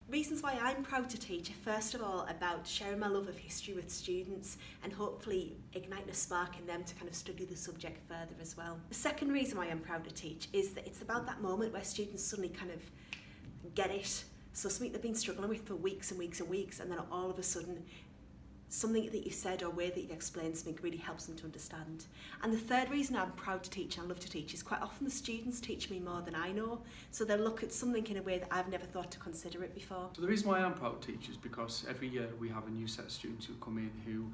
Reasons why I'm proud to teach are first of all about sharing my love of history with students and hopefully igniting a spark in them to kind of study the subject further as well. The second reason why I'm proud to teach is that it's about that moment where students suddenly kind of get it. So something they've been struggling with for weeks and weeks and weeks, and then all of a sudden something that you've said or way that you've explained something really helps them to understand. And the third reason I'm proud to teach and I love to teach is quite often the students teach me more than I know, so they'll look at something in a way that I've never thought to consider it before. So the reason why I'm proud to teach is because every year we have a new set of students who come in who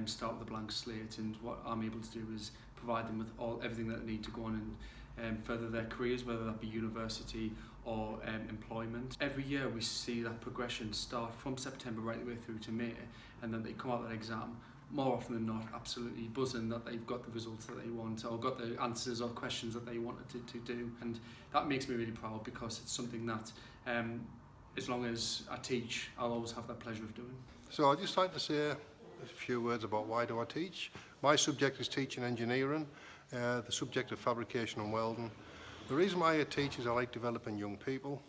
start with a blank slate, and what I'm able to do is provide them with everything that they need to go on and further their careers, whether that be university or employment. Every year we see that progression start from September right the way through to May, and then they come out of that exam more often than not absolutely buzzing that they've got the results that they want or got the answers or questions that they wanted to do, and that makes me really proud because it's something that as long as I teach I'll always have that pleasure of doing. So I'd just like to say a few words about why do I teach. My subject is teaching engineering, the subject of fabrication and welding. The reason why I teach is I like developing young people.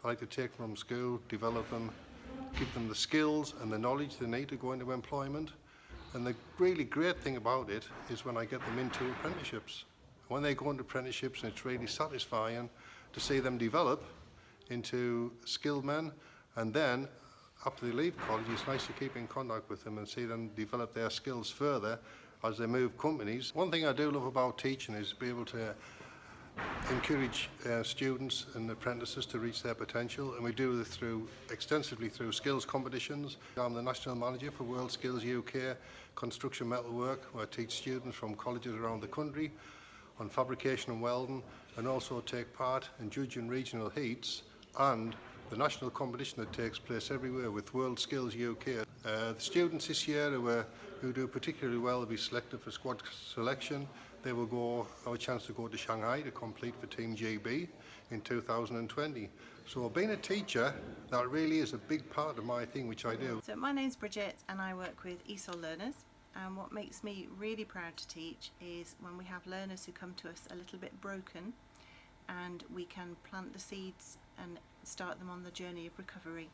I like to take them from school, develop them, give them the skills and the knowledge they need to go into employment. And the really great thing about it is when I get them into apprenticeships. When they go into apprenticeships, and it's really satisfying to see them develop into skilled men, and then after they leave college it's nice to keep in contact with them and see them develop their skills further as they move companies. One thing I do love about teaching is be able to encourage students and apprentices to reach their potential, and we do this extensively through skills competitions. I'm the National Manager for World Skills UK Construction Metalwork, where I teach students from colleges around the country on fabrication and welding, and also take part in judging regional heats and the national competition that takes place everywhere with World Skills UK. The students this year who do particularly well will be selected for squad selection. They will have a chance to go to Shanghai to complete for Team GB in 2020. So being a teacher, that really is a big part of my thing, which I do. So my name's Bridget and I work with ESOL learners, and what makes me really proud to teach is when we have learners who come to us a little bit broken, and we can plant the seeds and start them on the journey of recovery.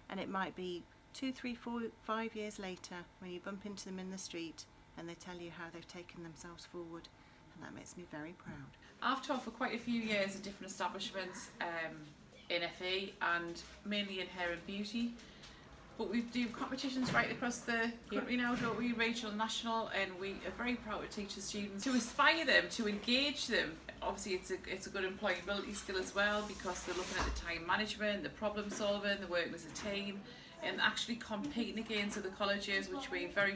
And it might be 2, 3, 4, 5 years later when you bump into them in the street and they tell you how they've taken themselves forward, and that makes me very proud. I've taught for quite a few years at different establishments in FE and mainly in hair and beauty, but we do competitions right across the country now, don't we? Regional, national, and we are very proud to teach the students, to inspire them, to engage them. Obviously it's a good employability skill as well, because they're looking at the time management, the problem solving, the working as a team, and actually competing against other colleges, which we're very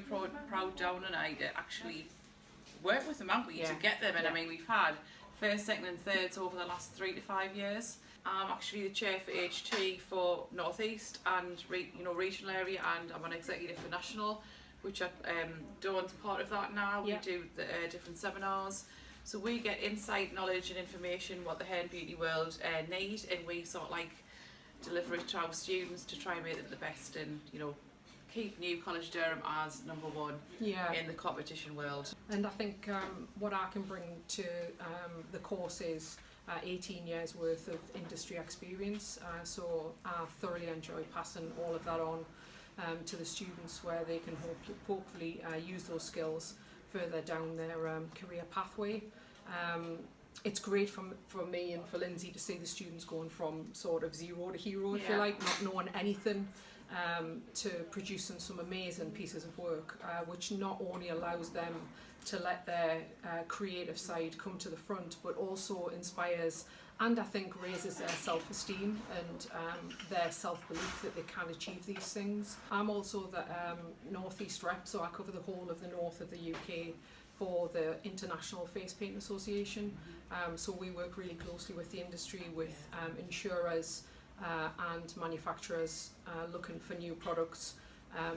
proud down and I to actually work with them, haven't we, to get them. And I mean, we've had first, second and thirds over the last 3 to 5 years. I'm actually the chair for HT for North East and regional area, and I'm an executive for national, which Dawn's part of that now. We do the different seminars, so we get insight, knowledge and information what the hair and beauty world need, and we sort of like deliver it to our students to try and make them the best, and keep New College Durham as #1 in the competition world. And I think what I can bring to the course is 18 years worth of industry experience, so I thoroughly enjoy passing all of that on to the students, where they can hopefully use those skills further down their career pathway. It's great for me and for Lindsay to see the students going from sort of zero to hero, if you like, not knowing anything, to producing some amazing pieces of work, which not only allows them to let their creative side come to the front, but also inspires and I think raises their self-esteem and their self-belief that they can achieve these things. I'm also the North East rep, so I cover the whole of the north of the UK for the International Face Paint Association. So we work really closely with the industry, with insurers and manufacturers looking for new products,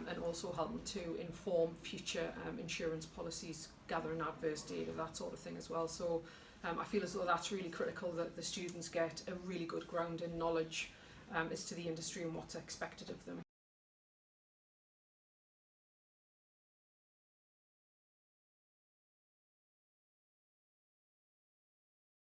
and also helping to inform future insurance policies, gathering adverse data, that sort of thing as well. So I feel as though that's really critical, that the students get a really good ground in knowledge as to the industry and what's expected of them.